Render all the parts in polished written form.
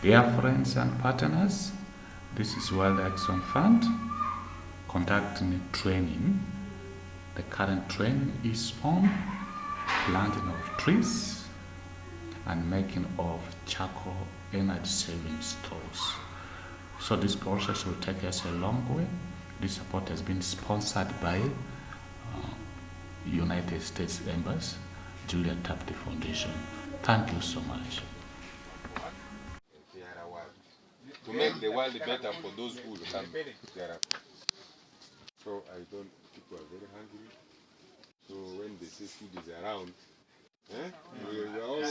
Dear friends and partners, this is World Action Fund conducting training. The current training is on planting of trees and making of charcoal energy saving stores. So this process will take us a long way. This support has been sponsored by United States Embassy, Julia Tapti Foundation. Thank you so much. To make the world better for those who will come thereafter. So I don't, people are very hungry. So when they say food is around, we are all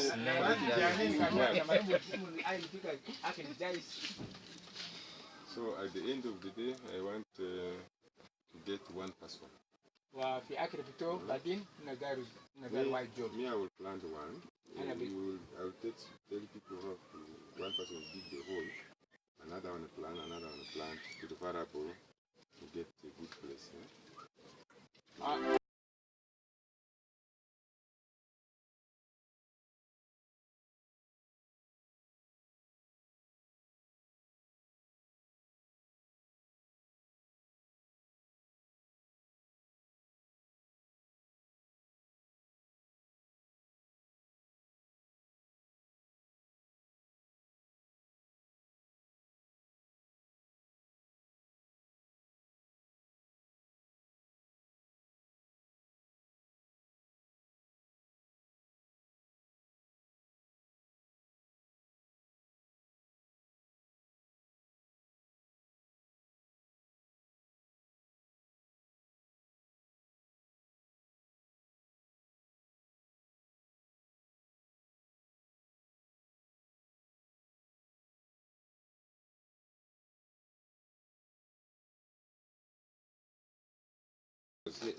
So at the end of the day, I want to get one person. Me, I will plant one. I will tell people how to, one person will dig the hole, another one plant, another one plant, to the variable to get a good place.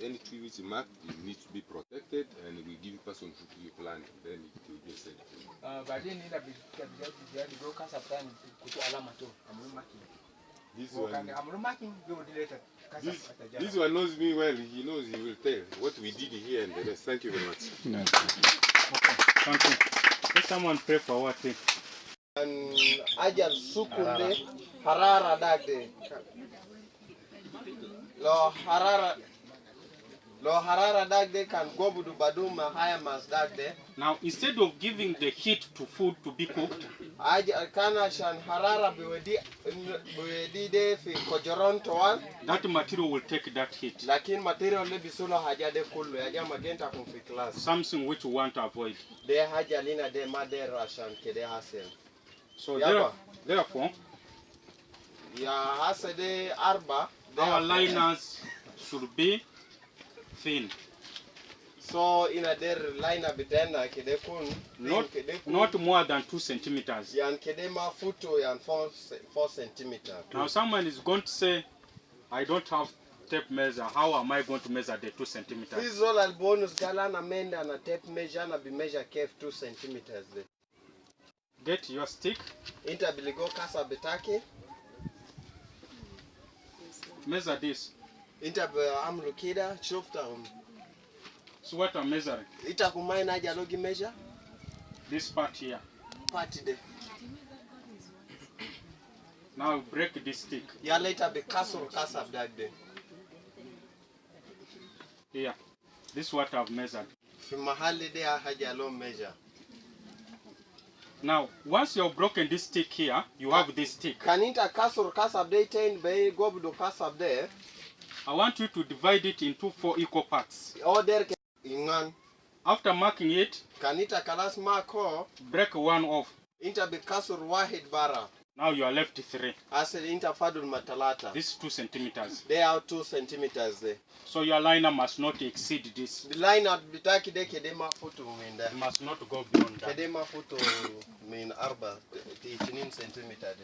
Any tree which is marked, it needs to be protected, and we give a person who you plant, then it will be said. This one knows me well. He knows, he will tell what we did here and the rest. Thank you very much. No. Okay, thank you. Let someone pray for what thing. And Ajal Sukunde Harara Dagde. Lo Harara Dagde can go to Baduma Hayamas Dagde. Now, instead of giving the heat to food to be cooked, Kana Shan Harara Biwedi de fi Kojoronto one. That material will take that heat. Lakin material lebi solo hajade kulu yaja magenta kumfi class. Something which we want to avoid. De hajalina de madera shan kede hasen. So therefore, ya hasede arba. Our liners should be thin. So in a der liner bitenda kede kun not more than 2 centimeters. Yan kede ma futo yan 4 centimeters. Now someone is going to say, I don't have tape measure. How am I going to measure the 2 centimeters? This all al bonus galana menda na tape measure na be measure kef 2 centimeters de. Get your stick. Inta biligo kasa betake. Measure this. Inta amlukida chofta So what I'm measuring? Ita kumai na jalogi measure. This part here. Part de. Now break this stick. Ya later be castle kasab dagde. Here. This is what I've measured. Fi mahali de hajalo measure. Now, once you've broken this stick here, you have this stick. Kanita castle kasab de ten be gobudo kasab de. I want you to divide it into 4 equal parts. Order ingan. After marking it, Kanita kalas marko. Break one off. Inta be castle wahid bara. Now you are left 3. Asel inta fadul matalata. This is 2 centimeters. They are 2 centimeters there. So your liner must not exceed this. The liner bitaki de kedema futu minda. It must not go beyond that. Kedema futu min arba 18 centimeters.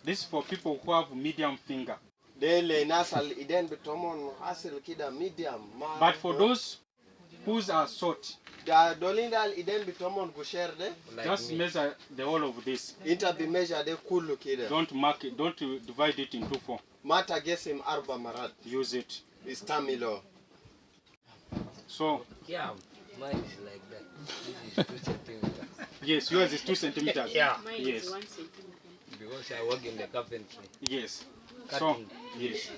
This is for people who have medium finger. Dele nasal iden betomon hasil kida medium. But for those whose are short, da dolindal iden betomon gusherde. Just measure the whole of this. Inta be measure de kulu kida. Don't mark it. Don't divide it into 4. Mata gesim arba marat. Use it. It's tamilo. So yeah, mine is like that. This is 2 centimeters. Yes, yours is 2 centimeters. Yeah. Mine Yes. is 1 centimeter. Because I work in the carpentry. Yes. So, Cutting. yes.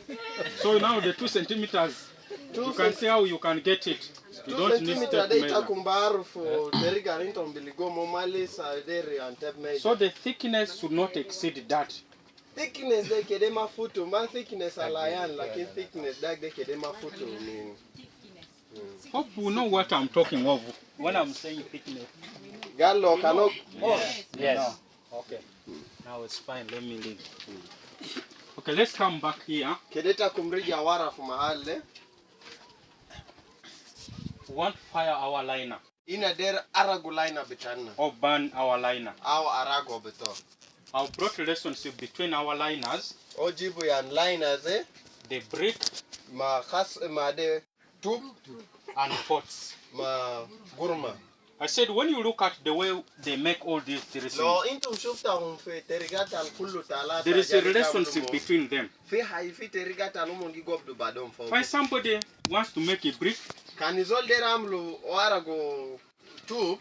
So now the 2 centimeters, you can see how you can get it. You 2 don't need centimeter tape de measure. itakumbaru for deriga into mbiligo momali sa deri and tape measure. So the thickness should not exceed that. Thickness de kedema futu, man thickness alayan, lakin thickness dag de kedema futu ni. Hope you know what I'm talking of when I'm saying thickness. Gallo cannot. Yes. Okay. Now it's fine. Let me leave. Okay, let's come back here. Kedeta kumrija wara fu mahali. We want to fire our liner Ina der aragu liner bitanna. or burn our liner. Au arago bito. I've brought relationship between our liners, Ojibu yan liners the brick ma khas ma de tube and pots. ma gurma. I said when you look at the way they make all these three Lo things, intum shufta hum fi terigata al kullu talata. there is a jadi relationship kamlumo. between them. Fi hai fi terigata lumungi gobdu badom fo. If somebody wants to make a brick, Kanizol der amlu arago tube.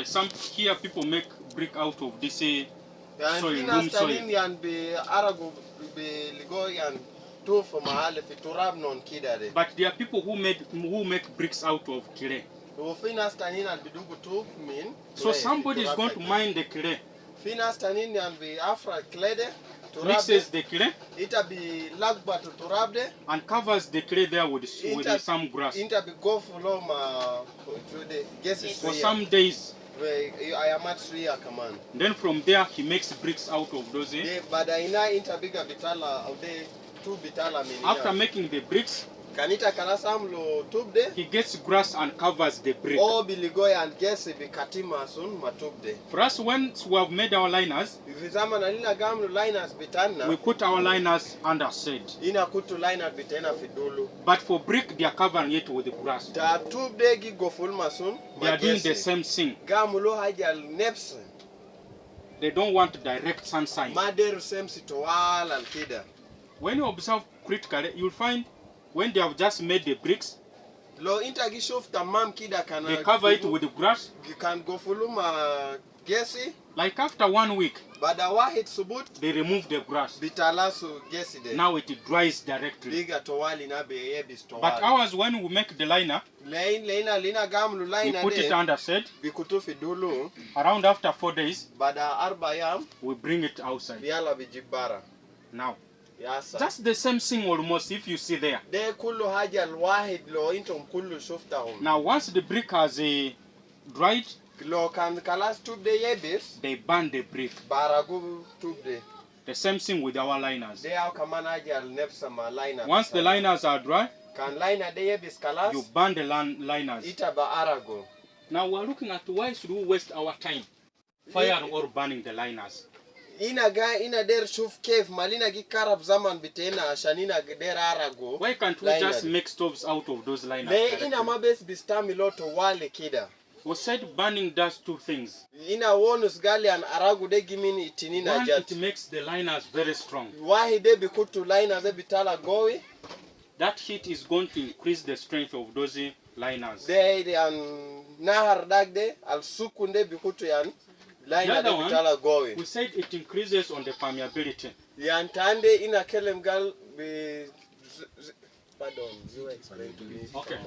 some here people make brick out of this Yan soil, fina room soil. stanin yan be arago be ligo yan tube for mahali fi turab non kidade. But there are people who make bricks out of clay. Fina stanin al bidugu tube min. So somebody is going to mine the clay, Fina stanin yan be afra klede. mixes the clay, Ita be lagba to turabde. and covers the clay there with some grass. Inta be go fulo ma the guess For some days, I am at Suya command. then from there he makes bricks out of those. De badaina inta biga bitala of the two bitala mini. After making the bricks, Kanita kanasam lo tubde. he gets grass and covers the brick. O biligoy and guess be katima sun matubde. For us, once we have made our liners, Vizama na lina gamlu liners bitana. we put our liners under shade. Ina kutu liner bitena fidulu. But for brick, they are covering it with the grass. Ta tubde gi go full masun. They are doing the same thing. Gamulo hajal neps. They don't want direct sunshine. Mader sem sitowal al kida. When you observe critically, you'll find when they have just made the bricks, Lo inta gi shuf tamam kida kana. they cover it with the grass. You can go fuluma gesi. Like after 1 week, Bada wahid subut they remove the grass. bitalasu gesi de. Now it dries directly. Biga towali na be yebis towali. But ours, when we make the liner, Lina gamlu we lina put it de. under shade. Bikutu fidulu. Around after 4 days, Bada arba yam. we bring it outside. Biala bijibara. Now, Yasa. just the same thing almost if you see there. De kullu haja alwahid lo intum kullu shuftahum. Now, once the brick has dried, Lo kan kalas tube de yebis. they burn the brick. Baragu tube de. The same thing with our liners. De au kamana haja al nepsa ma lina. Once the liners are dry, Kan lina de yebis kalas. you burn the liners. Ita ba arago. Now we're looking at why should we waste our time firing or burning the liners. Ina der shuf cave malina gi karab zaman bitena shanina der arago. Why can't we Liner. just make stoves out of those liners? Le directly? ina mabes bistami loto wale kida. We said burning does two things. Ina wonus gali an aragu de gimini itinina One, jat. it makes the liners very strong. Wahi de bikutu lina ze bitala gowi. That heat is going to increase the strength of those liners. De an nahar dagde al sukunde bikutu yan The lina de other one, bitala gowi. we said it increases on the permeability. Yan tande ina kelem gal be pardon, you explain to me. Okay.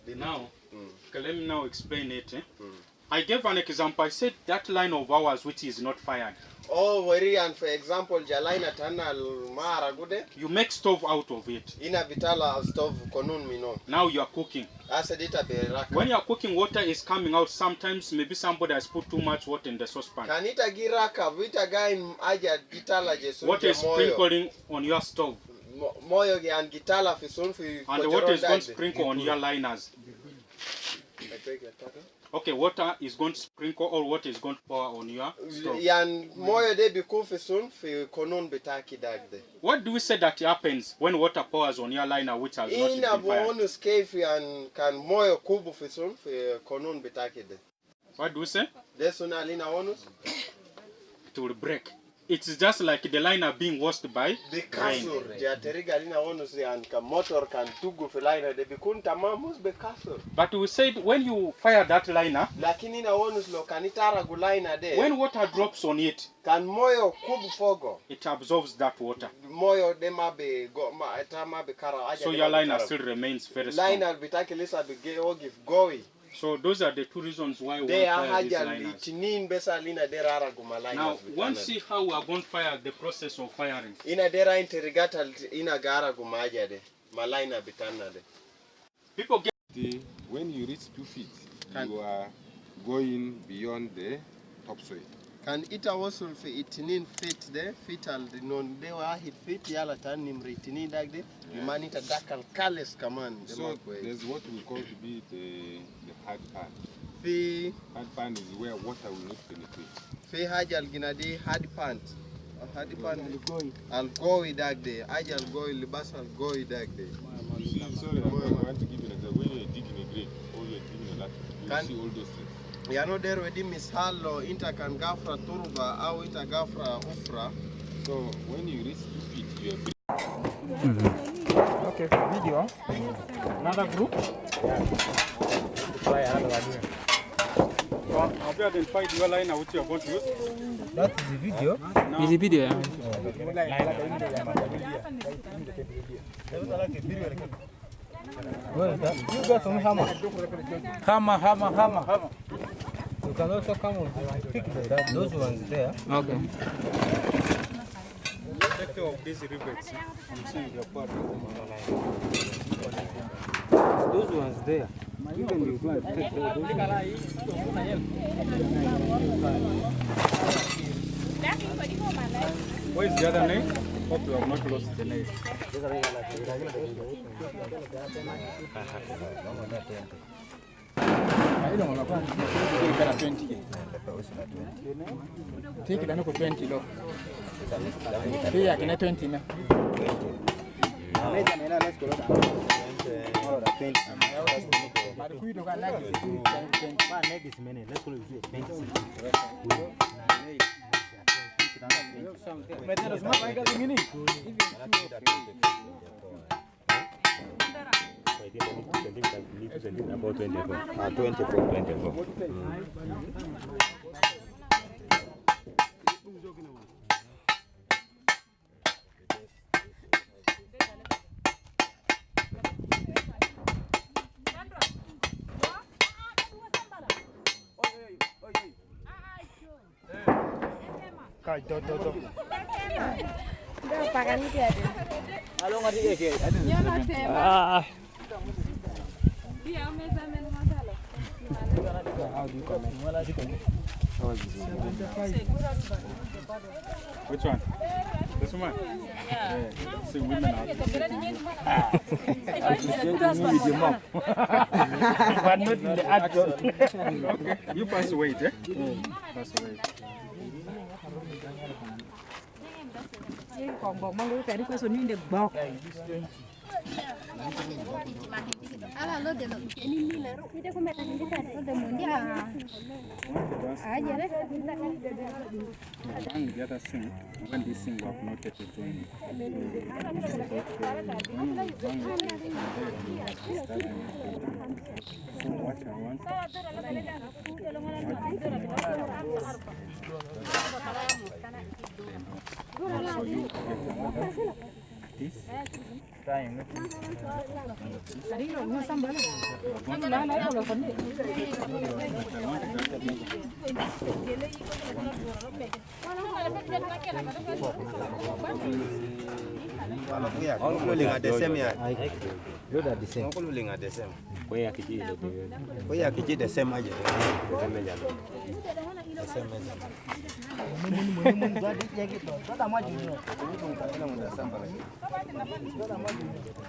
Be Now, Mm. okay, let me now explain it. Mm. I gave an example. I said that line of ours which is not fired. Oh, wari and for example, jalaina tana al maharagude. You make stove out of it. Ina bitala stove konun mino. Now you are cooking. Asa dita be raka. When you are cooking, water is coming out. Sometimes maybe somebody has put too much water in the saucepan. Kanita giraka vita gain aja gitala jesu. Water is sprinkling on your stove, Moyo ge an gitala fi sun fi. and the water is going to sprinkle on your liners. Okay, water is going to sprinkle or water is going to pour on your stove. Yan moyo de biku fi sun fi konun bitaki dagde. What do we say that happens when water pours on your liner which has not Ina been fired? bonus cave yan kan moyo kubu fi sun fi konun bitaki de. What do we say? Desuna alina onus. It will break. it's just like the liner being washed by the rain. castle jateriga lina onus yan ka motor kan tugu fi liner de bikun tamamus be castle. But we said when you fire that liner, Lakini na onus lo kanitara gu liner de when water drops on it, kan moyo kubu fogo it absorbs that water. moyo de mabe go ma etama be kara aja So de your mabe liner kara. still remains very strong. Liner bitaki lisa be give gowi. So those are the two reasons why we They fire these haja liners. litinin besa lina de rara gu ma liners. Now, once see how we are going to fire the process of firing. Ina dera interrogata ina gara gu ma aja de ma liner bitana de. People get When you reach 2 feet, you are going beyond the topsoil. Kan ita wasul fi itinin feet de fetal non de wahid feet yala tan nimri itinin dagde imani ta dakal kales kaman de So makwe. there's what we call to be the hard pan. Fi Hard pan is where water will not penetrate. fi hajal ginadi hard pants. Hard pan al gowi dagde ajal gowi libas al gowi dagde. Sorry, I want to give you an example. When you're digging a grave or you're digging a lateral, you see all those things. Ya no der wedi misalo inta kan gafra turba au inta gafra ufra. So when you reach 2 feet, you are Okay, video. another group. Try another one here. So, have you identified your liner which you are going to use? That is the video. Is the video? Well, that, you got some hammer. Hammer. You can also come and pick those ones there. Okay. Take care of these rivets. You see your part. Those ones there. Even you go and take those ones. What is the other name? Hope you have not lost the name. Take it another 20 low. Take it 20 now. about 24. 24. Which one? This one? Yeah. See, women are But not in the adult. okay. You pass away, eh? Pass away. The other thing, when this thing was not taken to me, so what I want, so you get this.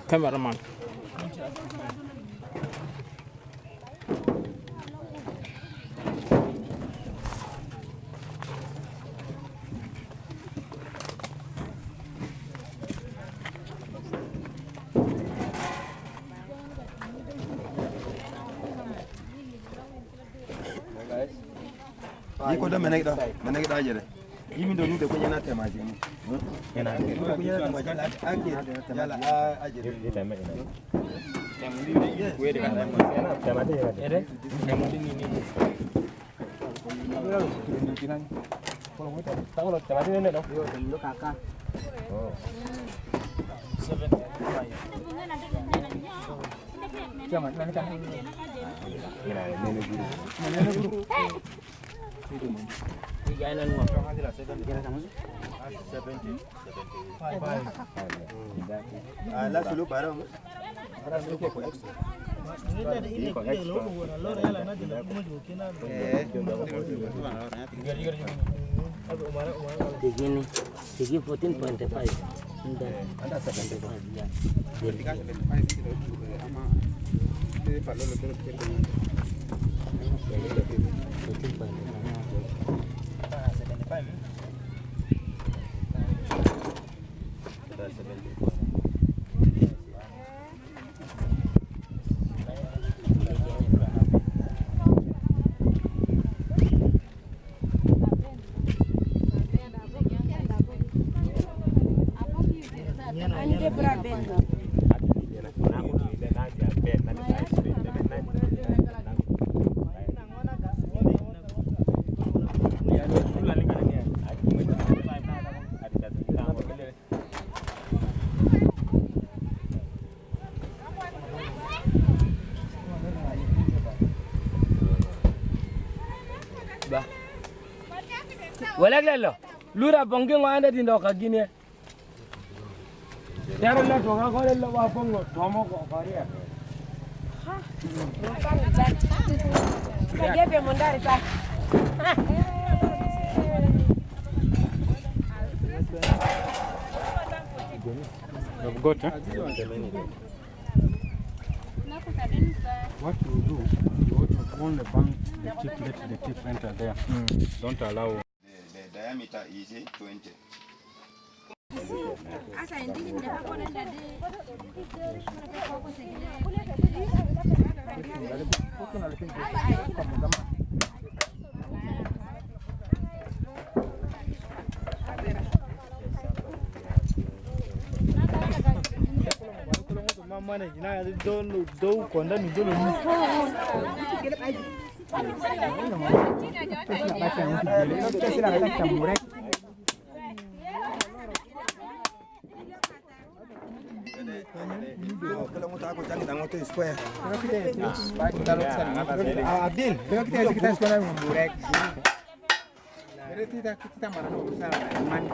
Cameraman. Iko da menegda aja deh. Hivi ndio ndio kwenye nata maji. Yana kwenye nata maji ake yala aje. Tamudini kweli kana tamade ere tamudini nini. Kalau mau tahu lo tamade nene no. Yo lo kakak. Oh. 7. Jangan nanti kan. Nene guru. Nene guru. Tiga enak semua. Kira kamu sih? 70. 75. Lah sulu barang. Barang sulu kok extra. Ini kok extra. Lo ya nanti nak mau jual na. Tinggi 14.5. Ada 75 ya. Jadi 75 sama Pak Lolo terus kita. Wala lelo lura bonge nganda dindo kagine yaro la to ga gore lo wa bongo tomo ko kare ha kagebe mondari sa You've got what you do, you want to only bang the tip, let the tip enter there. Don't allow. The diameter is 20. Mana jina do konda ni do ni. Kalau mau tahu jangan tanggung tu square. Abdul, kita sekolah murek. Berarti kita mana usaha man.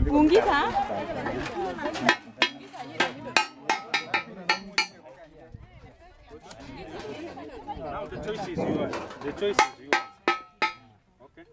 Bungita? Now the choice is yours. The choice is yours. Okay.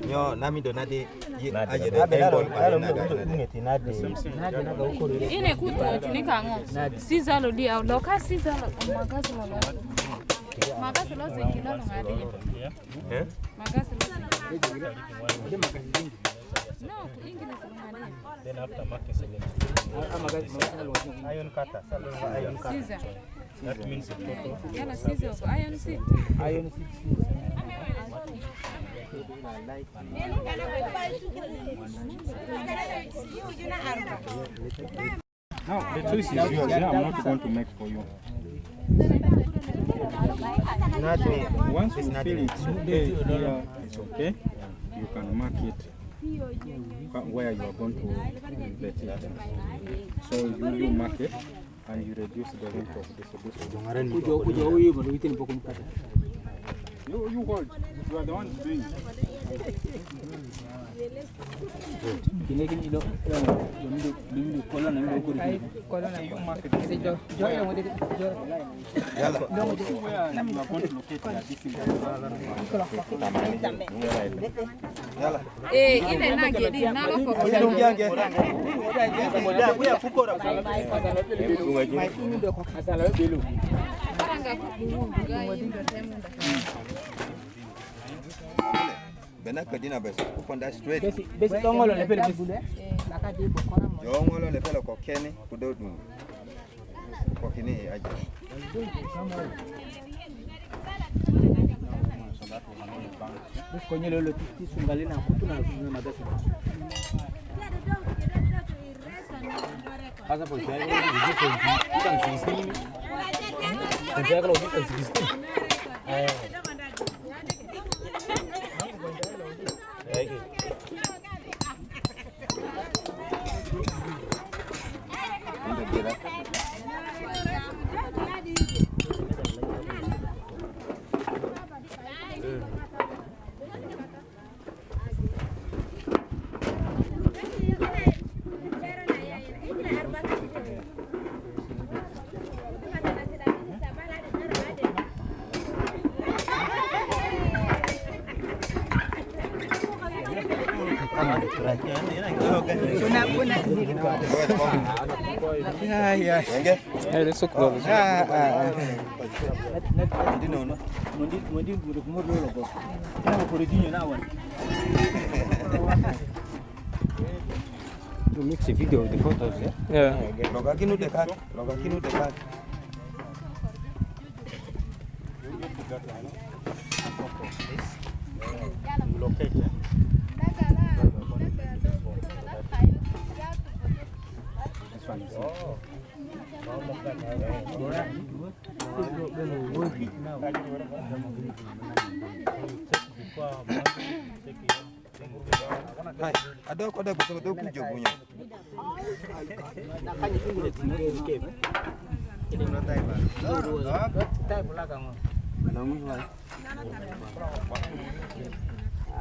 Yo, nami do nade aje Ine kuto tunika ngo. Sizalo dia loka sizalo magazi lo. Magazi lo zingilo ngadi. Magazi lo. No, English ngadi. Then after marking selling. Iron cutter. Iron cutter. That means the total. Yala scissor, iron seat. Iron Now the choice is yours. Yeah, I'm not going to make for you. Once you feel it's okay, here it's okay, you can mark it where you are going to let it. So you mark it and you reduce the length of distribution. You hold. You are the one doing it. Benak kadina bes kupanda straight. Besi tongolo le pele besi. Yo ngolo le pele ko kene kudodu. Ko kini aja. Besi konyelo lo titi sungalina kutuna magasi. Pasa por si hay algo que quitan 16. Entonces lo quitan 16. To mix a video with the photos, yeah? Yeah. Loga kinu dekat. Hai, ada kode betul-betul kujobunya. Ini notai pak. Tai pula kamu. Namun lah.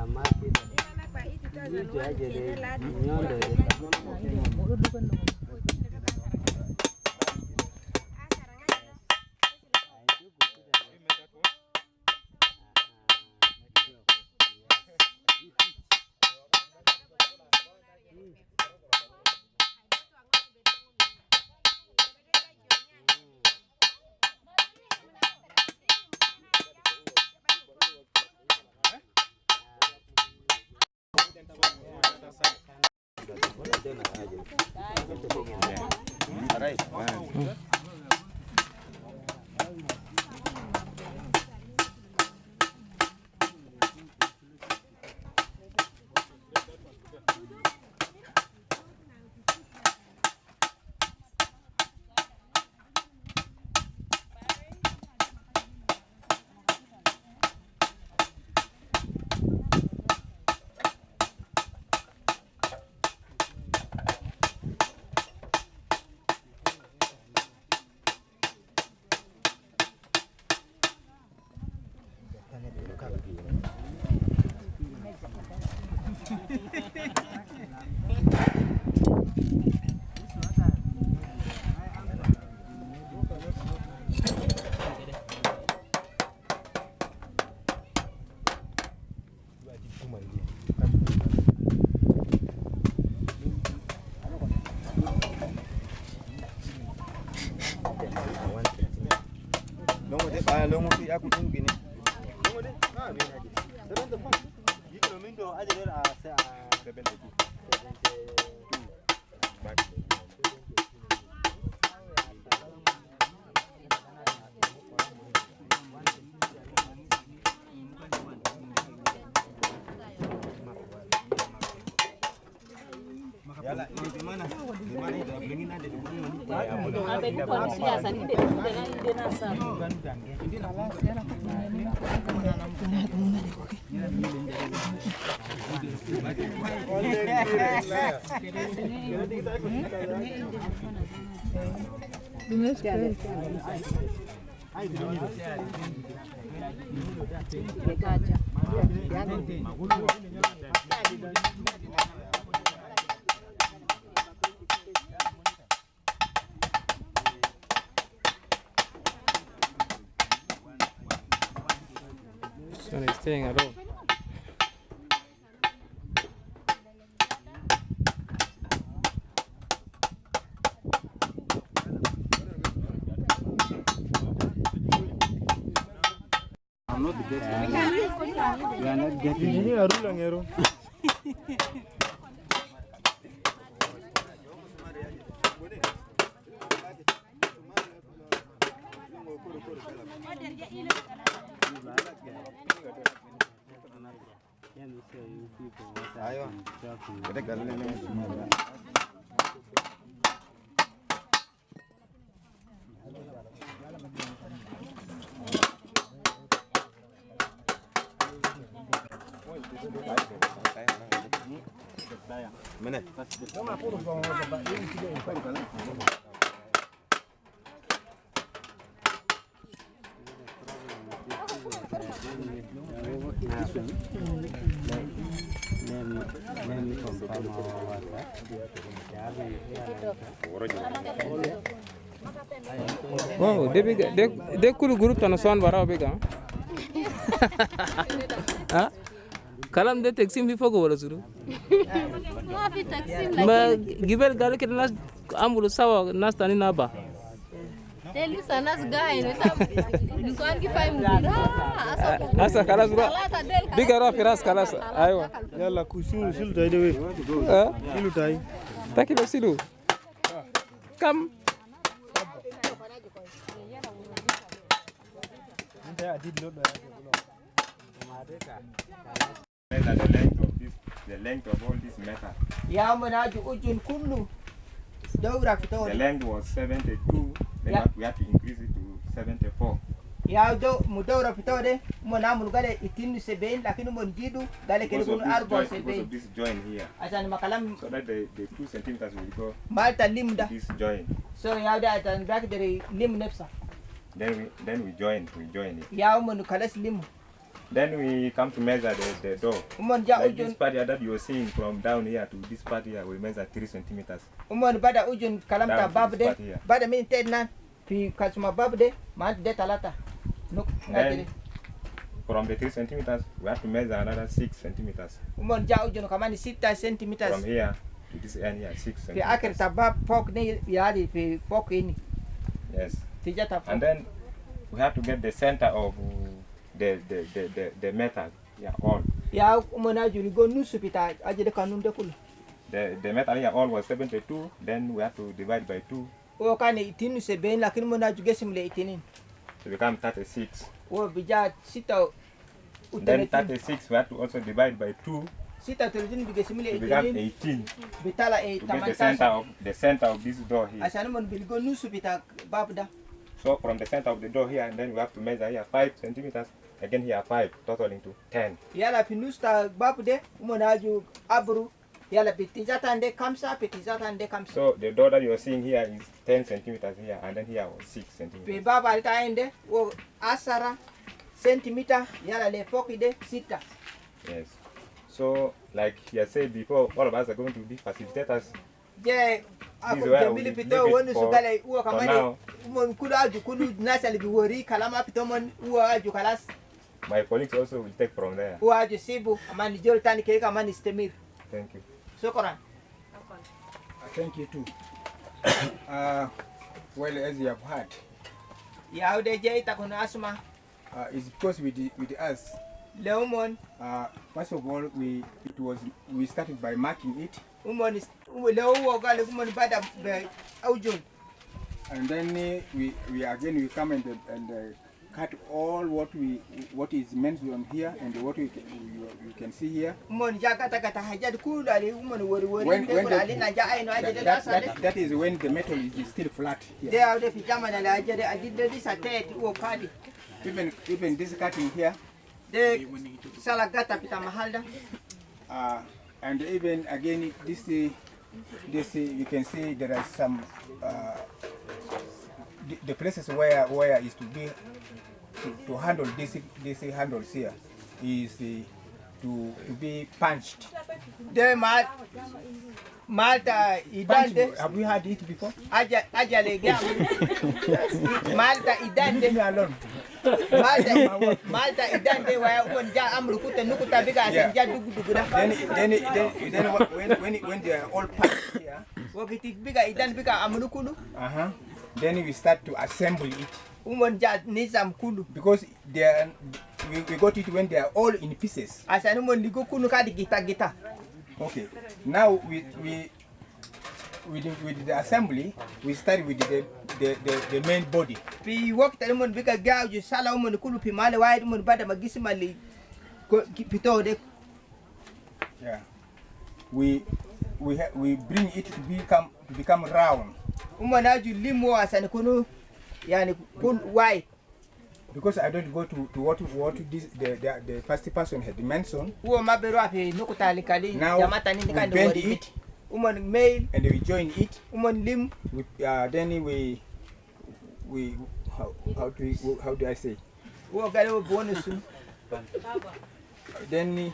Amat itu. Itu aja deh. Nyonder. Longo ti aku tunggu gini. Longo deh. Ah, biar aja. Terus depan. Gitu loh mindo aja deh asa bebel lagi. Yala, ini di mana? Di mana itu? Belingin ada di mana? Ada itu kondisi biasa ini dengan ide nasa. So he's staying alone. I'm not getting. You are not getting. Wow, they could group on a son bara bega. Ah, kalam de texim before go zuru. Ma gibel gale ke nas amul sawa nas tani naba. Telu sanas guy no lusan ki fay mudira Asa kalas bro. Biga ra firas kalas. Aywa. Yalla kusimu silu tay de we. Silu tay. Takilo silu. Come. The length of all this metal. Ya manaju ujun kullu. Dawra fito. The length was 72. Then we have to increase it to 74. Ya do mudawra fito de mona mulgale itinu seben lakini mondidu gale kele kun arbo Because seben. of this joint here. Asan makalam So that the 2 centimeters will go malta limda. this joint. So ya da atan back dari lim nefsa. Then we join it. Ya mon kalas lim. Then we come to measure the door. Umon ja Like this ujun part here that you are seeing from down here to this part here, we measure 3 centimeters. umon bada ujun kalam ta Down to bab this de part here. bada min tedna fi kasma bab de mat de talata. Nuk Then from the 3 centimeters, we have to measure another 6 centimeters. umon ja ujun kamani 6 centimeters. From here to this end here, 6 Fi akhir centimeters. ta bab pok ne yadi fi pok ini. Yes. Tijata And then we have to get the center of the metal. Yeah, all. ya umona juni go nusu pita ajede kanun de kul. The metal here all was 72. Then we have to divide by 2 O kane itinu seben lakini mona juge simle itinin. to become 36. O bija sita Then utene 36 we have to also divide by 2 sita tulujin bige simle to become itinin 18. bitala To get the center of this door here. asana mon bil go nusu pita babda. So from the center of the door here, and then we have to measure here 5 centimeters. Again here 5, totaling to 10. Yala pinusta babde umona ju abru yala pitijata ande kamsa. So the door that you are seeing here is 10 centimeters here, and then here was 6 Pe centimeters. baba alta ende o asara centimeter yala le fokide sita. Yes. So like you said before, all of us are going to be facilitators. Je This is where ako we bili leave pito it wonu for- sugale uwa for kamane now. mon kuda aju kulu nasal bi wori kalama pito mon uwa aju kalas My colleagues also will take from there. uwa aju sibu amani jol tani ke kamani stemir. Thank you. Shukran. Thank you too. Well, as you have heard, Ya ude je itakuna asma it's because with us. leumon First of all, we started by marking it, umon leuwo gale kumon bada be aujun. and then we come and cut all what is mentioned here and what you can see here. Umon jakata kata hajad kulu ali umon wori wori When de the- ali na ja aino ajede dasale. That is when the metal is still flat here. De aude pijama na ajede ajide disatet uo kadi. Even this cutting here, De sala gata pita mahalda. and even again this you can see there are some the places where is to be to handle this handles here is to be punched. De Malta idande. Have we had it before? Aja le gam. Malta idande. Leave me alone. Malta idande wa wonja amru kuta nukuta biga senja dugu dugu da. Then when they are all punched here, wakiti biga idan biga amru kulu. Then we start to assemble it. Umonja nizam kulu. Because we got it when they are all in pieces. Asanu mon ligo kulu kadi gita. Okay. Now with the assembly, we start with the main body. Pi wakta mon biga gauju sala mon kulu pi male wide mon bada magisi mali pito de. Yeah. We bring it to become round. Umonaju limo asani kunu yani kun wide. Because I don't go to what this the first person had mentioned. Now we bend it. Male and we join it. Lim. Then we how do I say? Then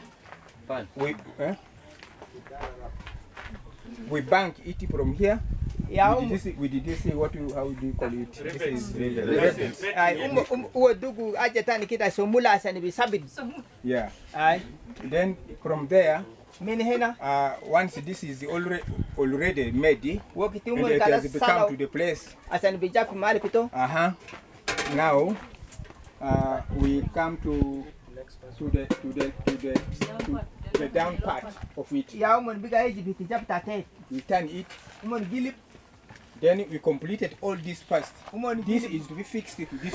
we bank it from here. Yeah, we did this how do you call it? This is yeah. Then from there, once this is already made, and it has become to the place. Now we come to the down part of it. We turn it. Then we completed all this first. This is to be fixed to this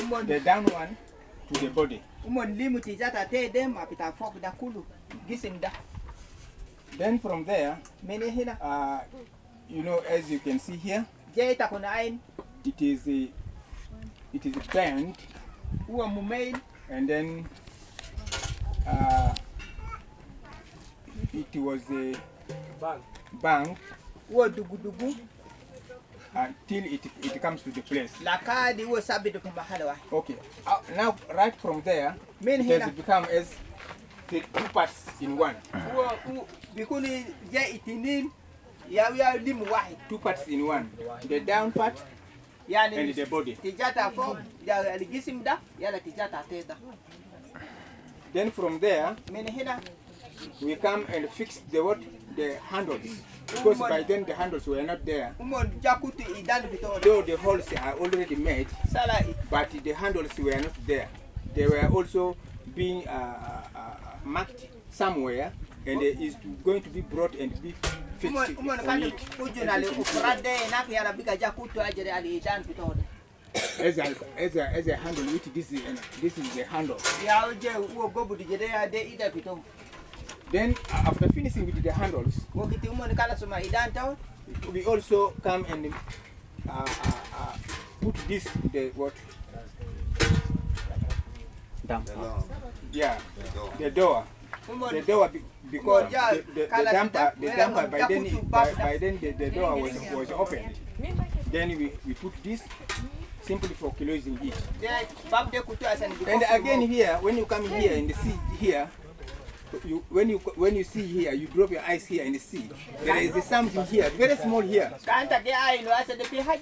one. The down one to the body. Then from there, you know, as you can see here, it is bent, and then it was a bank until it comes to the place. Okay. Now right from there, it has become as the two parts in one. Two parts in one. The down part and the body. Then from there, we come and fix the handles. Because by then the handles were not there. Though the holes are already made, but the handles were not there. They were also being marked somewhere, and it is going to be brought and be fixed on it. As a handle, this is the handle. Then after finishing with the handles, we also come and put this the door. The door because the damper by then the door was opened. Then we put this simply for closing it. And again here, when you come here and see here, when you see here, you drop your eyes here and see there is something here, very small here.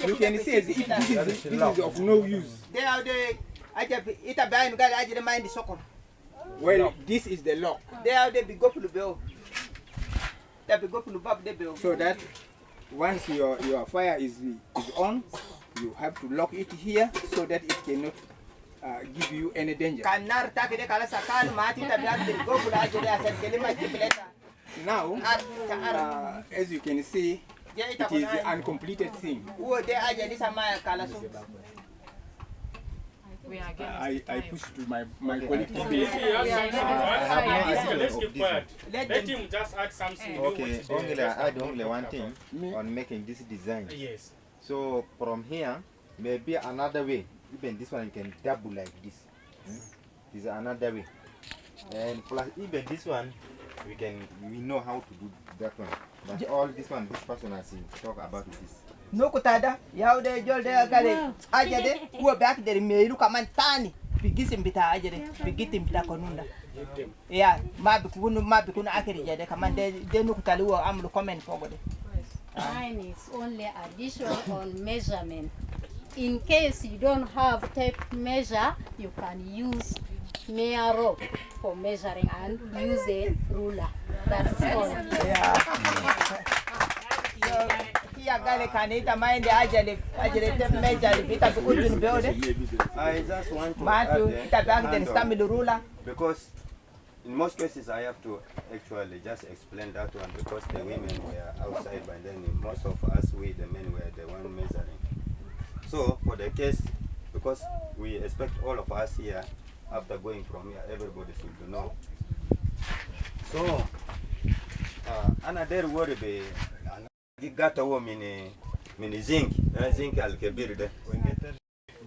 You can see as if this is of no use. Well, this is the lock. So that once your fire is on, you have to lock it here so that it cannot give you any danger. Now, as you can see, it is an uncompleted thing. I push to my colleague. Let's keep quiet. Let him just add something. Okay, I add only one thing on making this design. Yes. So from here, maybe another way. Even this one you can double like this. This is another way. And plus even this one, we know how to do that one. But all this one, this person has talk about this. No kutada, yaude jolde gale ajade, uwa back there meiru kamantani. pigisim bita ajere pigitim bita konunda ya ma bikunu akiri jade kaman de nukutali wo amlu comment fogode. Mine is only addition on measurement. In case you don't have tape measure, you can use mere rope for measuring and use a ruler. That's all. Yeah. Here gale kanita mind ajale tape measure bita bikunu beode. I just want to Matu ita bag add den stamil ruler because in most cases I have to actually just explain that one because the women were outside, but then most of us, we the men, were the one measuring. So for the case, because we expect all of us here, after going from here, everybody should know. So another word be gata wo mini zinc al-kabir de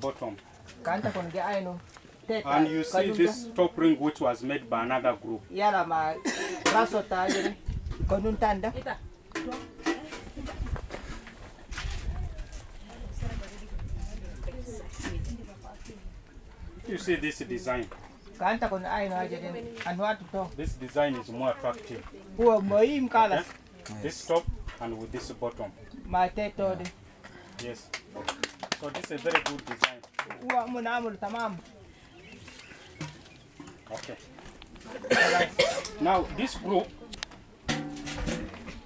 Bottom. kanta kon ge aino. And you see this top ring which was made by another group. Yala ma rasota ajere konun tanda. You see this design. Kanta kon aino ajere anwatu to. This design is more attractive. Huo moim kala. This top and with this bottom. Ma teto de. Yes. So this is a very good design. Huo muna amul tamam. Okay. Now this group.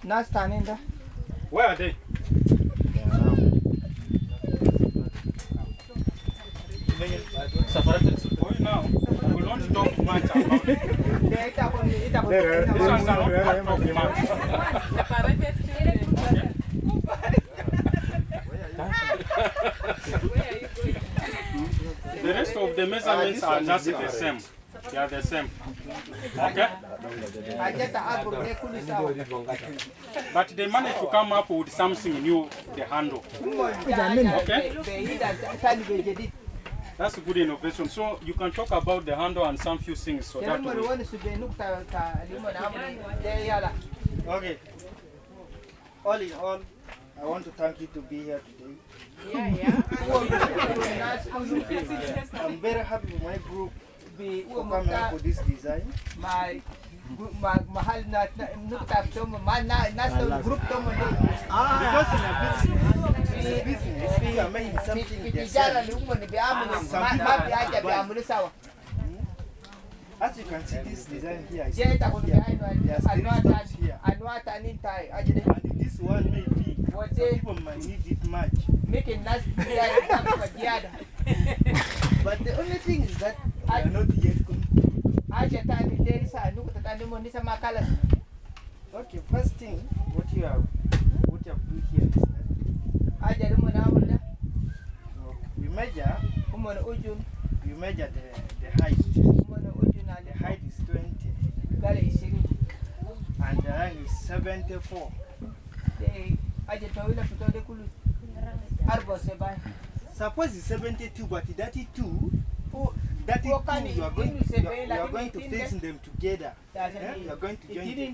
Nastaninda. Where are they? Separated. For you now, we don't talk much about it. This one's not talk much. The rest of the measurements are just the same. They are the same. Okay? But they managed to come up with something new, the handle. Okay? That's a good innovation. So you can talk about the handle and some few things. So that Okay. All in all, I want to thank you to be here today. I'm very happy with my group for coming up with this design. Mahal na nukta to na group to mo because in a business we are making something as you can see this design here is here. And this one may be people might need it much. But the only thing is that we are not yet okay, first thing, what you have put here is that we measure the height. The height is 20 and the length is 74. Suppose it's 72, but 32. That is two, you are going to fix them together. You are going to join them.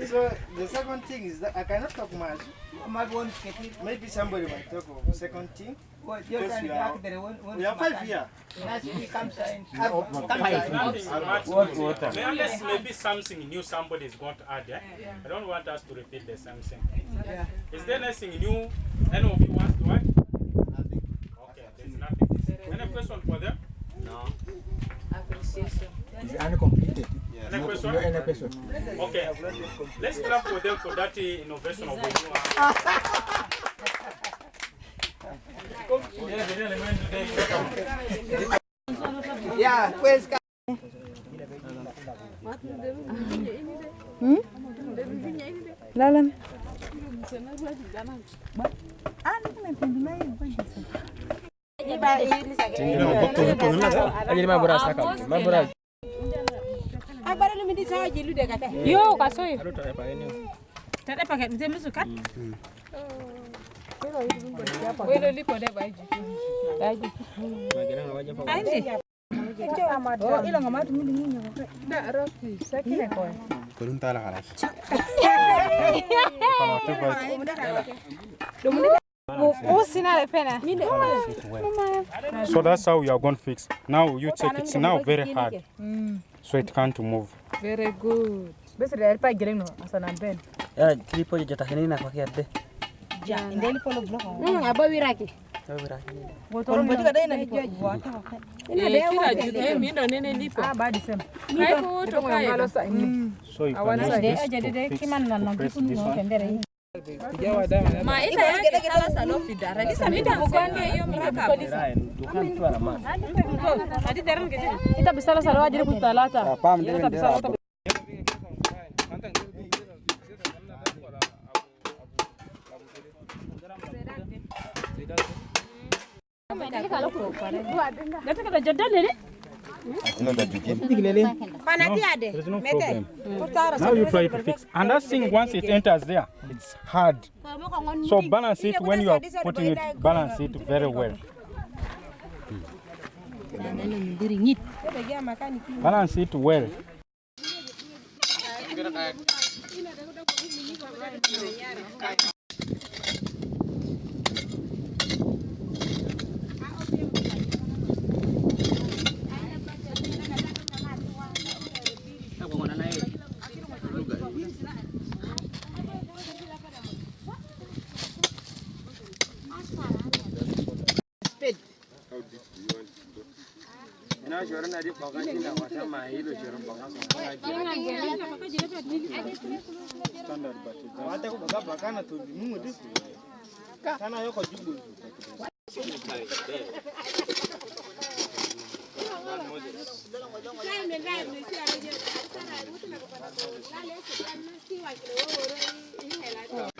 So the second thing is that I cannot talk much. Maybe somebody might talk of the second thing. Because we are 5 here. Unless maybe something new somebody is going to add. I don't want us to repeat the same thing. Is there anything new any of you wants to add? Okay, there's nothing. Any question for them? No. Appreciation. It's uncompleted. Any question? No, any question. Okay, let's clap for them for that innovation of the yeah, pues Lalan. Yo, kasoy. Tata pakai mzee msukat. Wewe lipo de baiji. Baiji. Aindi. Oh, ilo ngamatu mimi nyinyi kwa. Da roki, sakile kwa. Kurunta la khalas. Kalau So that's how you are going to fix. Now you check it's now very hard. So it can't move. Very good. Ya, tipo jata henina kwa kiade. Ja, indeli polo block. Abawiraki. Abawiraki. Kon bodi kada ina lipo. Kila juke mindo nene lipo. Badi sema. Haiko to kayo. So you can use this to fix, kendere. Ma ita yake sala salofi dara. Lisa mida mkonge hiyo mraka. Hadi daran keje. Ita bisala salo ajiri kutalata. Ita bisala Now you try to fix. And that thing, once it enters there, it's hard. So balance it when you are putting it, balance it very well. Balance it well.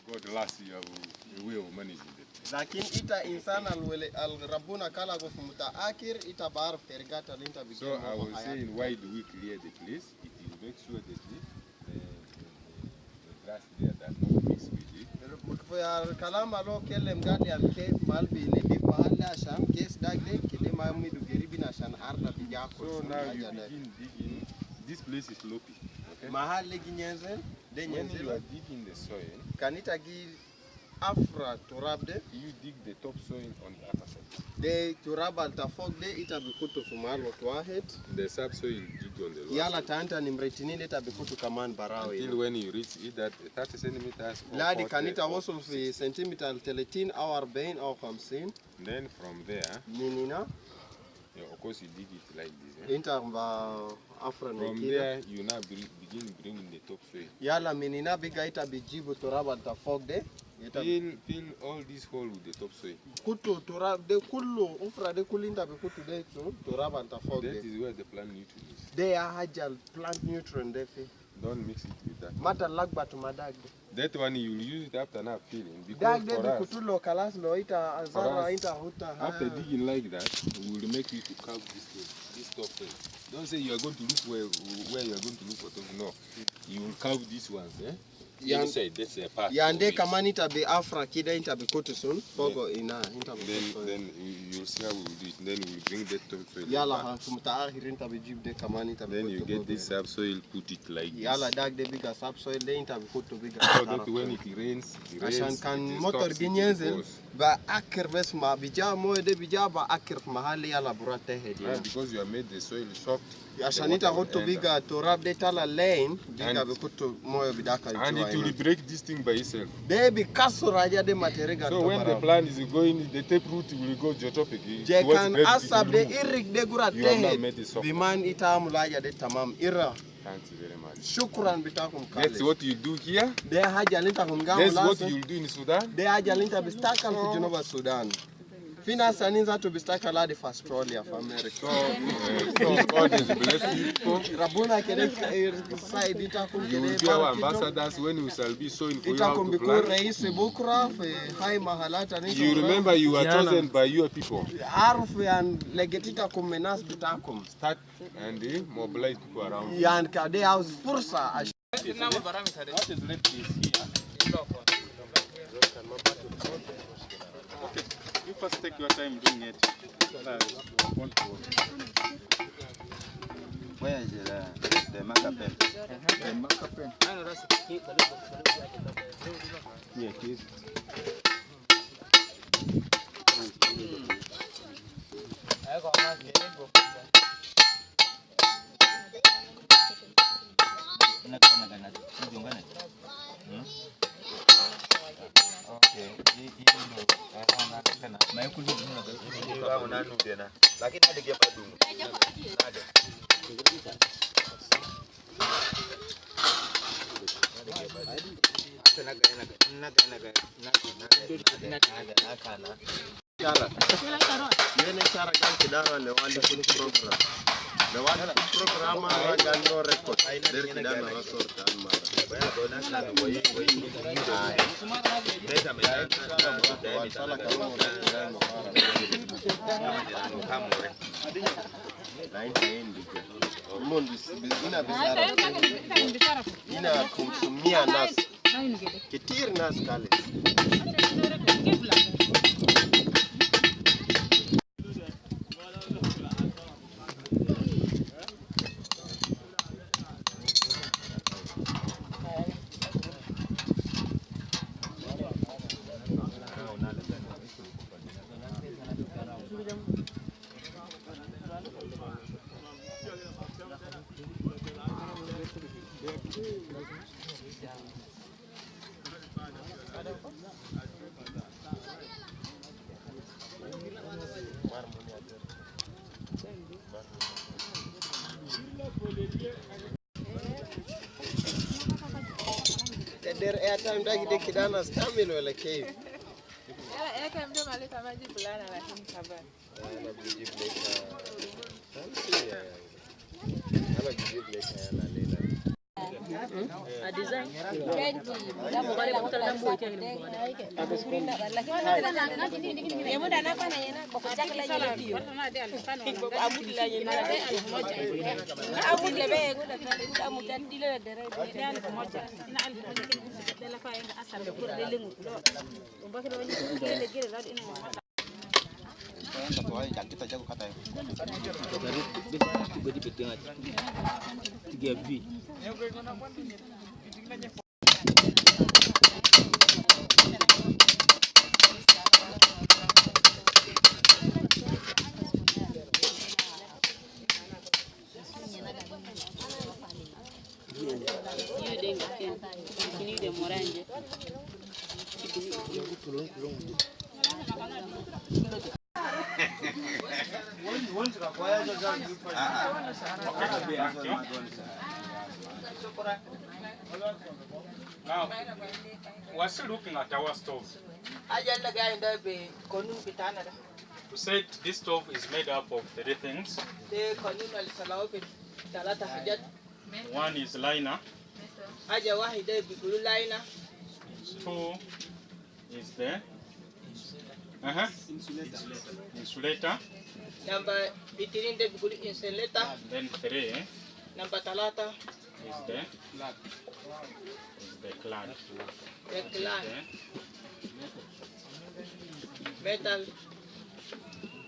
God last year we were managing it. Lakin ita insana al-Rabbuna kala go mutaakir ita barf tergata linta bigin. So I was saying, why do we clear the place? It will make sure that the grass there does not mix with it. For kalama lo kelem gali am ke malbi ne di mahalla asham kes dagde kile mami du geribi na shan arda biga ko. So now you begin digging. This place is loppy. Okay. Mahalle ginyenzel de nyenzel. You are digging the soil. Kanita gi afra turabde. You dig the top soil on the upper side. De turab al tafok de ita bikutu fumal wahed. The subsoil dig on the lower. Yala tanta nimretinile ita bikutu kaman barawe. Until when you reach either 30 centimeters or Ladi kanita wasl fi centimeter 30 au 40 au 50. Then from there, Minina. Of course, you dig it like this. From there, you now begin bringing the topsoil. Yala minina biga ita bijibu turaba tafok de. Fill all this hole with the topsoil. Kutu turab de kullu ufra de kulinda be kutu de turaba tafok de. That is where the plant nutrient is. They are hajal plant nutrient de fi. Don't mix it with that. Mata lagba to madag. That one you will use it after now filling because dag de kutu lo kalas lo ita azara ita huta. After digging like that, we will make you to carve this topsoil. Don't say you are going to look where you are going to look for top. No, you will carve these ones. Inside, that's a part. Yande kamani tabi afra kida inta be kutu soon. Fogo ina inta be. Then you will see how we will do it. Then we will bring that topsoil. Yala ha kumta ahirin tabi jib de kamani tabi. Then you get this subsoil, put it like this. Yala dag de biga subsoil de inta be kutu biga. So that when it rains, Ashan kan motor ginyenzel ba akir bes ma bija mo de bija ba akir mahali yala burate hedi. Because you have made the soil soft. Ashan ita kutu biga turab de tala lane biga be kutu moyo bidaka. And it will break this thing by itself. Baby kasuraja de materiga. So when the plant is going, the tape root will go jotopik. Je kan asab de irik de gura you have not made it soft. Biman ita mulaja de tamam ira. Thank you very much. Shukran bitakum kale. That's what you do here. De haja linta kumgamu. That's what you do in Sudan. De haja linta bistakal fi Genova, Sudan. Fina saninza to bistaka ladi for Australia for America. So God is blessing you. Rabuna kede side itakum kede. You will be our ambassadors when we shall be showing for you how Itakum to bikur plant. reis bukra fi hai mahalata ni. You remember you are chosen by your people. Arf yan legetita kum menas bitakum. Start and mobilize people around. Yan kade house fursa. What is left is here. Okay, you first take your time doing it. Where is the marker pen? The marker pen. Yeah, please. The one program no record. Ina kumsumia nas kitir nas kale. Der airtime dagi de kidana stamil wala kayf Yala airtime ndo maleta maji fulana lakini kabla. Ana bijib leka. Ana bijib leka yana lela. A design. Now, we're still looking at our stove. We said this stove is made up of 3 things. One is liner. 2 is the insulator. Number 18 insulator. Then 3 Number 3 is the clad. The clad. Metal.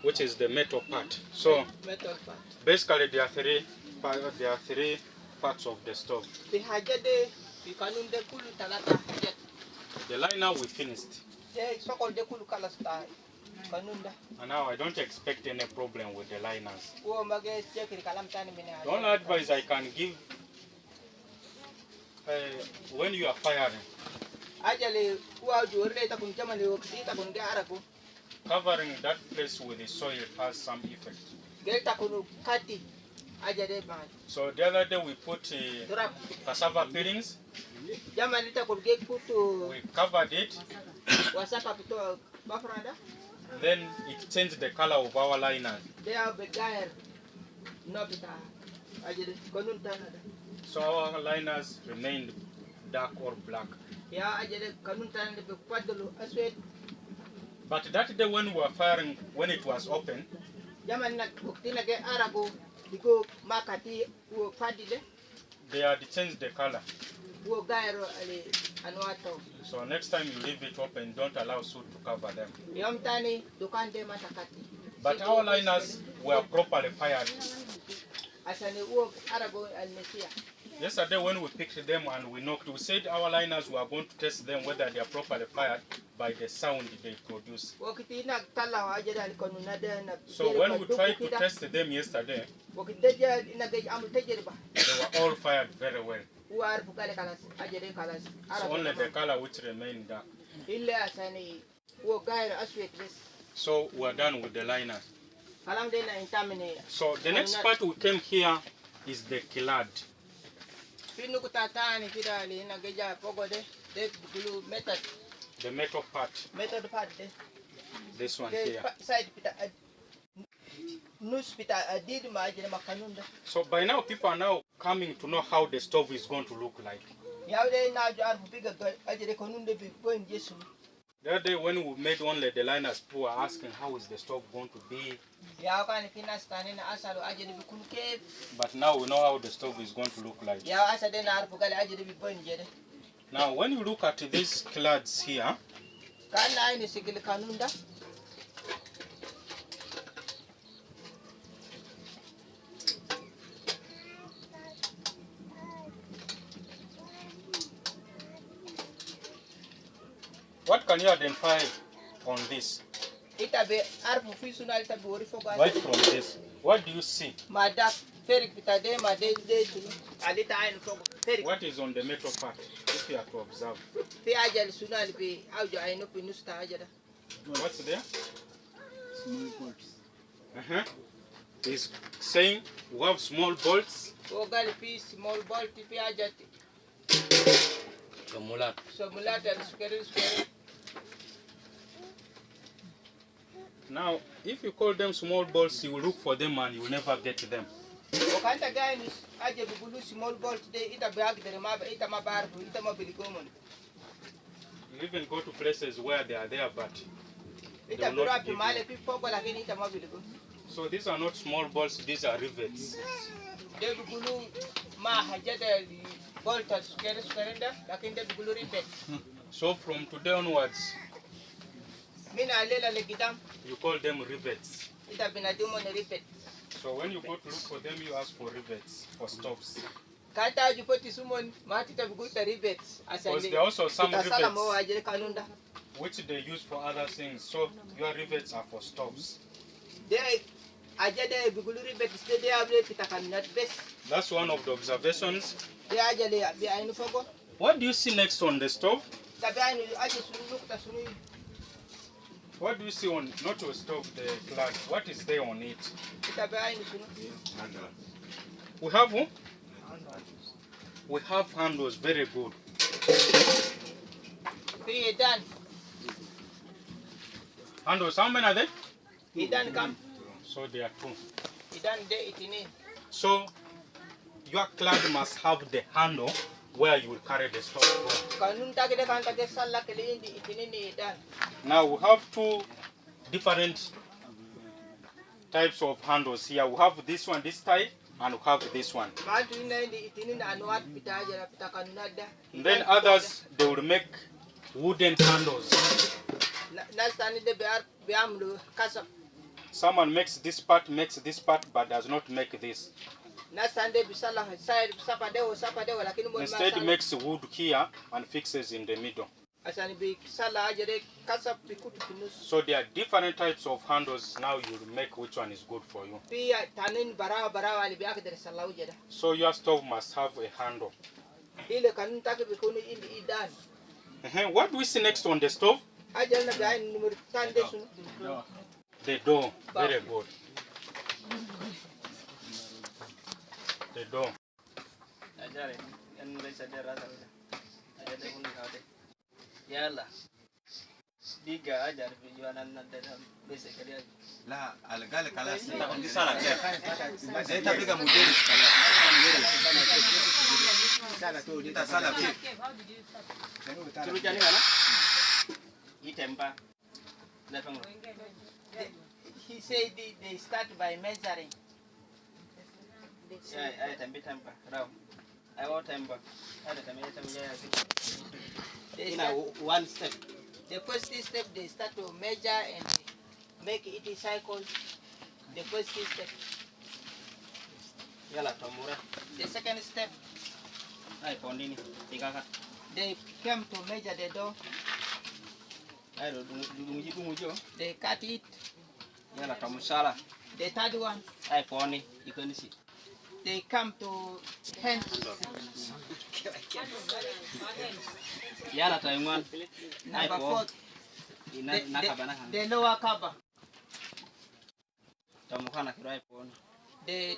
Which is the metal part. So Metal part. basically there are 3 parts of the stove. The liner we finished. And now I don't expect any problem with the liners. The only advice I can give when you are firing, covering that place with the soil has some effect. So the other day we put cassava peelings. We covered it. Then it changed the color of our liners. So our liners remained dark or black. But that day when we were firing, when it was open, they had changed the color. So next time you leave it open, don't allow soot to cover them. But our liners were properly fired. Yesterday when we picked them and we knocked, we said our liners were going to test them whether they are properly fired by the sound they produce. So when we tried to test them yesterday, they were all fired very well. It's only the color which remained dark. So we're done with the liners. So the next part we came here is the kilad. The metal part. This one here. So by now people are now coming to know how the stove is going to look like. The other day when we made only the liners, people were asking how is the stove going to be. But now we know how the stove is going to look like. Now when you look at these clads here, what can you identify on this? Right from this, what do you see? What is on the metal part, if you have to observe? What's there? Small bolts. He's saying we have small bolts. Now, if you call them small bolts, you will look for them and you will never get them. You even go to places where they are there, but they will not give you. So these are not small bolts, these are rivets. So from today onwards, you call them rivets. So when you go to look for them, you ask for rivets, for stops. Because there are also some rivets which they use for other things. So your rivets are for stops. That's one of the observations. What do you see next on the stove? What do you see on, not your stove, the clad? What is there on it? We have who? We have handles, very good. Handles, how many are there? So there are two. So your clad must have the handle where you will carry the stove from. Now we have two different types of handles here. We have this one, this type, and we have this one. And then others, they will make wooden handles. Someone makes this part, but does not make this. Instead makes wood here and fixes in the middle. So there are different types of handles. Now you make which one is good for you. So your stove must have a handle. What do we see next on the stove? The door. Very good. The door. La algal kalas di sala ke saya tak berikan model sala tu kita sala ke Suruh jani mana? Itempa. He said they start by measuring. I temper. I want temper. One step. The first step they start to measure and make it a cycle. The first step. The second step They came to measure the door. They cut it. The third one. They come to hand. Number 4. The lower cover. The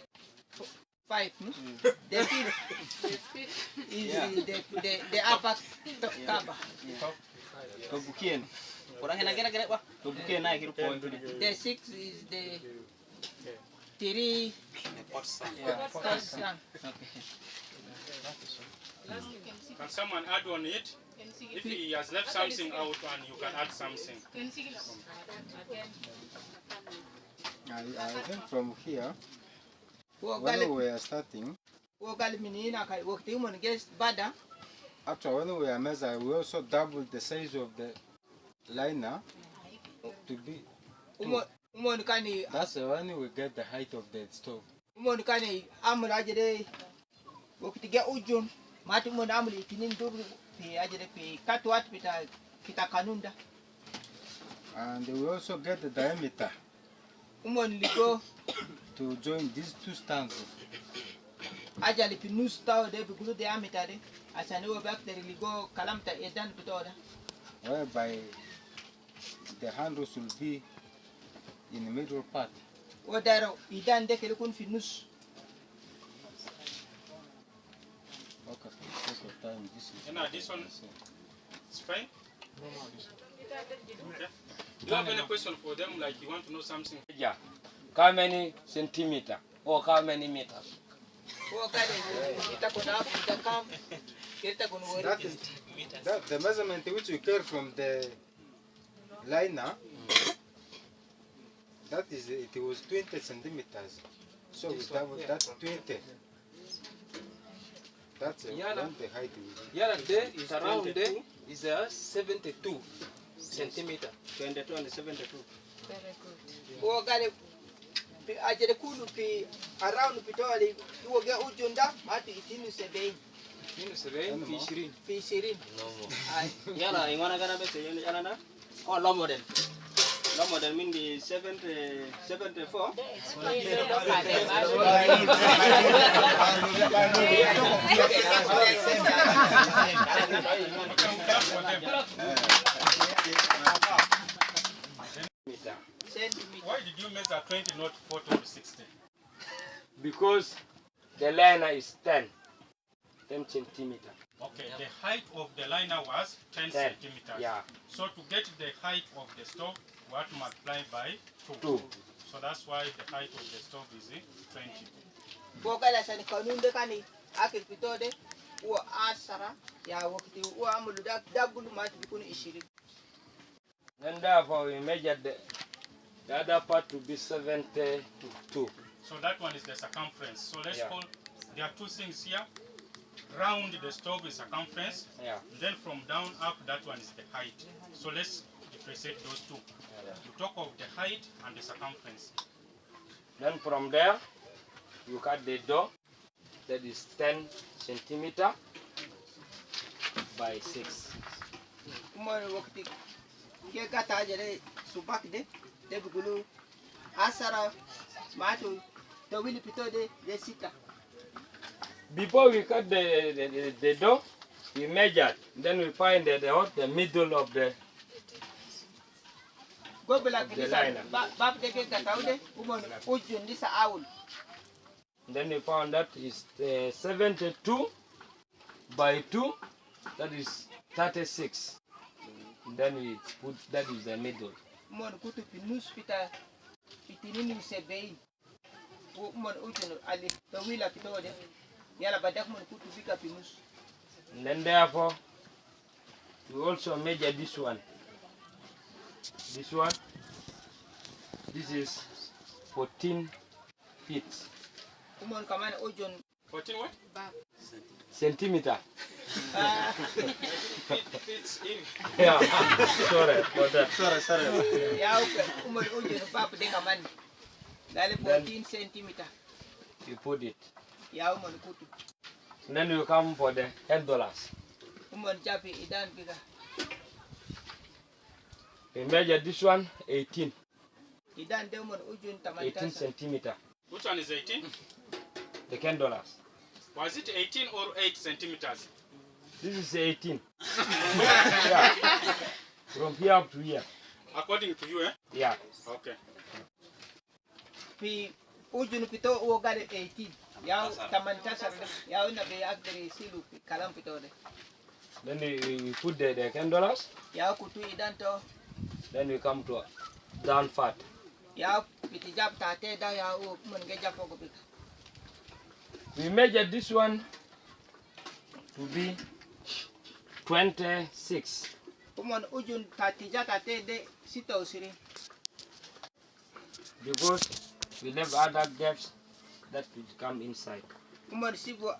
5. The 5th is the upper cover. The 6th is the 3. Can someone add on it? If he has left something out and you can add something. I think from here, when we are starting, after when we are measuring, we also double the size of the liner to be 2. That's when we get the height of the stove. And we also get the diameter to join these 2 stands. Whereby the handles will be in the middle part. Okay, take your time. This one is fine? Okay. Do you have any question for them, like you want to know something? Yeah. How many centimeter or how many meters? That the measurement which we carry from the liner, that is, it was 20 centimeters. So we double that 20. That's when the height is. Yeah, there is around there is 72 centimeter. 22 and 72. Very good. Ajere kulu pi around pitoli uoge ujunda mati itinu sebei. Itinu sebei pi 20. Pi 20. Yala ingwana kana bese yana na. Oh lomoden. Lomoden mean the 74. Why did you measure 20, not 40 or 60? Because the liner is 10 centimeter. Okay, the height of the liner was 10 centimeters. Yeah. So to get the height of the stove, we have to multiply by 2. So that's why the height of the stove is 20. Bogala sani kanunde kani akil pitode uo asara ya wakati uo amulu dagulu mati bikuni 20. Then therefore we measured the other part to be 72. So that one is the circumference. So let's call, there are 2 things here. Round the stove is circumference. Yeah. Then from down up, that one is the height. So let's differentiate those 2. You talk of the height and the circumference. Then from there, you cut the door. That is 10 centimeter by 6. Before we cut the door, we measured. Then we find the middle of the liner. Then we found that is 72 by 2, that is 36. Then we put, that is the middle. And then therefore, we also measure this one. This one, this is 14 feet. 14 what? Centimeter. Fits in. Yeah, sorry for that. Sorry. Yeah, okay. 14 centimeter. You put it. Yeah, And then you come for the $10. We measure this one 18 centimeter. Which one is 18? The $10. Was it 18 or 8 centimeters? This is 18. Yeah. From here up to here. According to you, eh? Yeah. Okay. Ujun pito uogade 18. Yao tamantasar yao na be agdere silu kalam pito de. Then we put the $10. Yao kutu idanto. Then we come to down fat. Yao pitijab tate da yao mungeja fogo pita. We measure this one to be 26. Umon ujun tatija tate de sita usiri. Because we leave other gaps that will come inside. Umon sibu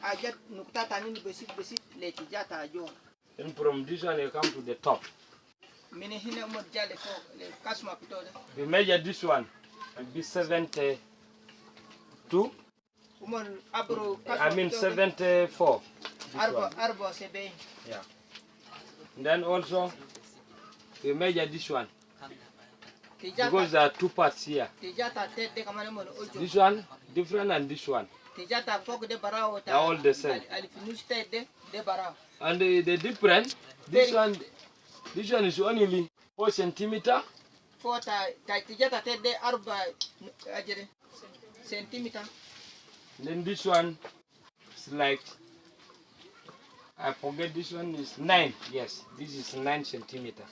ajat nukta tanin besit letija tajo. Then from this one you come to the top. Mene hina umon jale fo le kasma pito de. We measure this one to be 72. Umon abro I mean 74. Arbo sebe. Yeah. And then also we measure this one. Because there are two parts here. This one different and this one. They are all the same. And the difference, this one is only 4 centimeter. Then this one is like, I forget, this one is 9. Yes, this is 9 centimeter.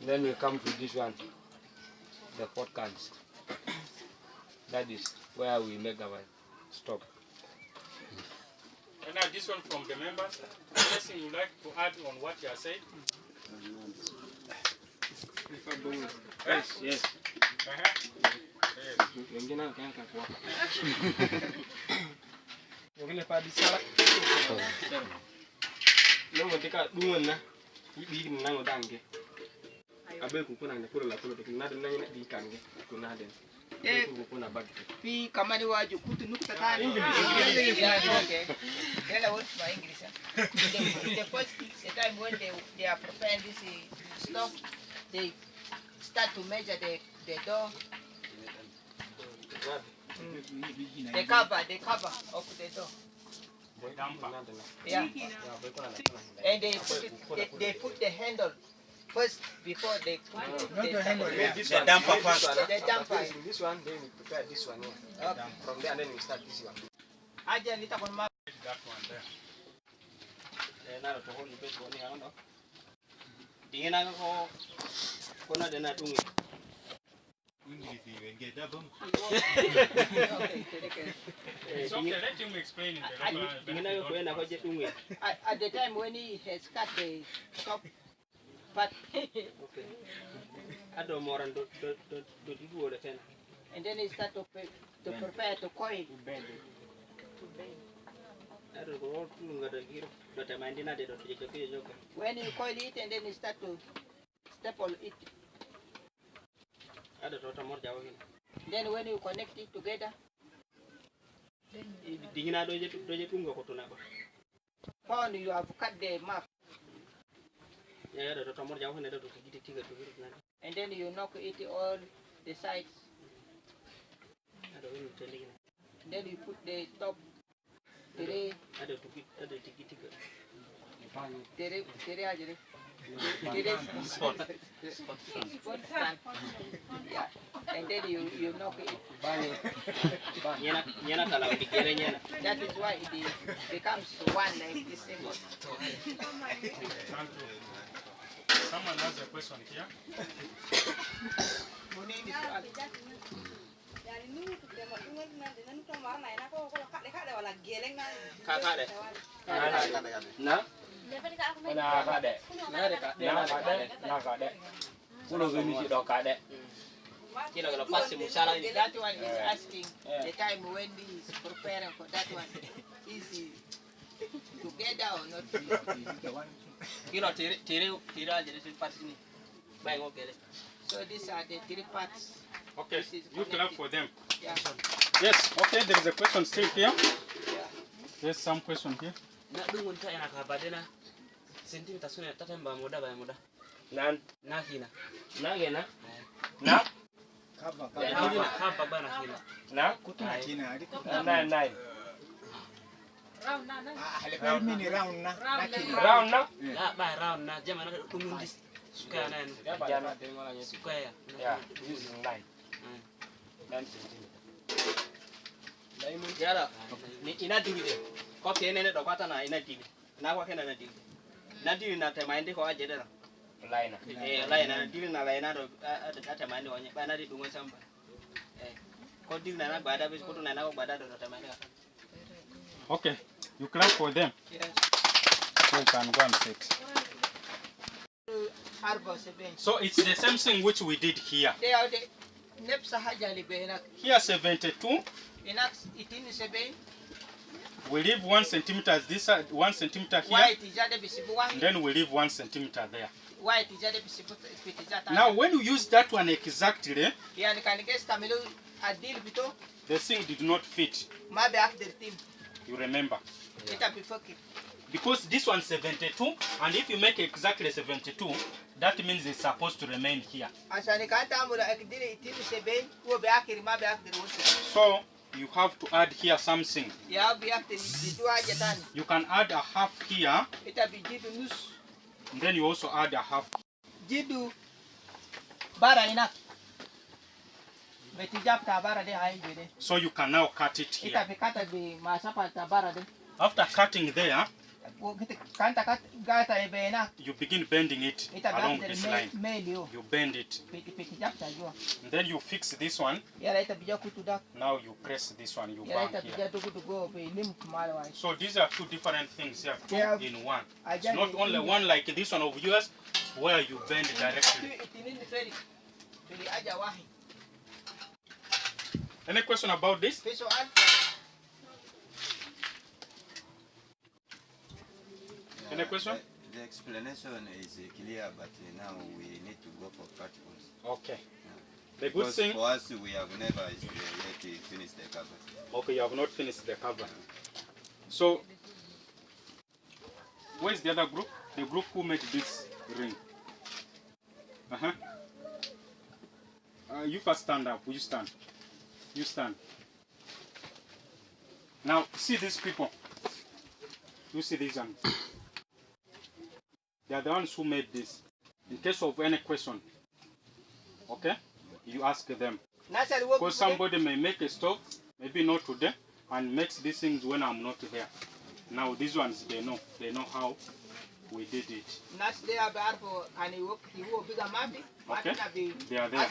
Then we come to this one, the 4 cans. That is where we make our stock. And now this one from the members. Anything you like to add on what you are saying? Yes, yes. Pi kamani waju kutu nukta tani. English. Okay. Then I want my English. The first the time when they are preparing this stuff, they start to measure the door. The cover of the door. Yeah. And they put the handle first before they put the handle. The damper first. The damper. This one, then we prepare this one here. Okay. From there, and then we start this one. Aja nita kon ma. That one there. Now to hold the best one here, no? Tingin ako na din na tungi. It's okay, let him explain in the local. At the time when he has cut the top part, and then he start to prepare to coil. When you coil it and then you start to staple it. Then when you connect it together, found you have cut the map. And then you knock it all the sides. And then you put the top. Yeah. And then you knock it. That is why it becomes one like this symbol. Someone has a question here. That one is asking the time when he is preparing for that one. Is he together or not? So these are the 3 parts. Okay, you clap for them. Yeah. Yes, okay, there is a question still here. There's some question here. Na dungun ta ina ka badena centimeter sune tatan ba muda ba muda. Nan na hina. Na gena. Na Kaba kaba bana hina. Na kutuna tina ali kutuna. Nine. Round na. Halifai mini round na. Round na? La ba round na jama na dungun dis. Square na. Jama square. Yeah, this is 9. 9 centimeter. Yara, ni ina dili de. Ko kene ne do kwata na ina dili. Na kwa kene na dili. Na dili na temainde ko aje dara. Laina. Laina dili na laina do temainde wonye. Ba na di dungo samba. Ko dili na gbada be ko to na ko gbada do temainde. Okay, you clap for them. So you can go and sit. So it's the same thing which we did here. Here 72. We leave 1 centimeter as this side, 1 centimeter here. And then we leave 1 centimeter there. Now when you use that one exactly, the thing did not fit. You remember? Because this one 72, and if you make exactly 72, that means it's supposed to remain here. So you have to add here something. You can add a half here, and then you also add a half. So you can now cut it here. After cutting there, you begin bending it along this line. You bend it. And then you fix this one. Now you press this one, you bang here. So these are two different things here, two in one. It's not only one like this one of yours, where you bend directly. Any question about this? Any question? The explanation is clear, but now we need to go for practicals. Okay. The good thing for us, we have never yet finished the cover. Okay, you have not finished the cover. So, where is the other group? The group who made this ring. You first stand up. Will you stand? You stand. Now, see these people. You see these ones. They are the ones who made this. In case of any question, okay, you ask them. Because somebody may make a stove, maybe not today, and makes these things when I'm not there. Now these ones, they know how we did it. Okay, they are there.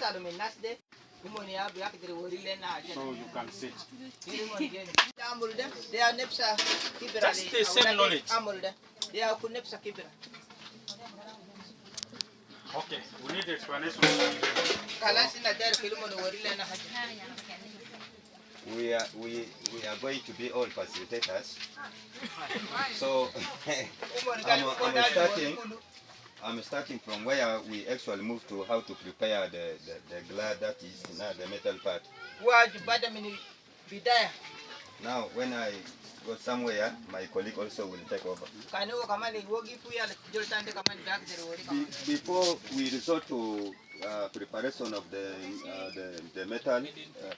So you can sit. That's the same knowledge. Okay, we need explanation. We are going to be all facilitators. So I'm starting from where we actually move to how to prepare the glass, that is now the metal part. Now when I go somewhere, my colleague also will take over. Before we resort to preparation of the metal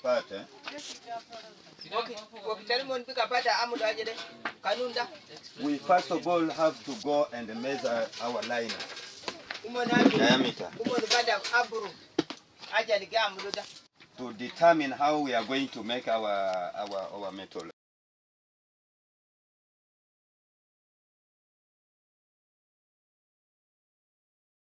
part, we first of all have to go and measure our liner diameter to determine how we are going to make our metal.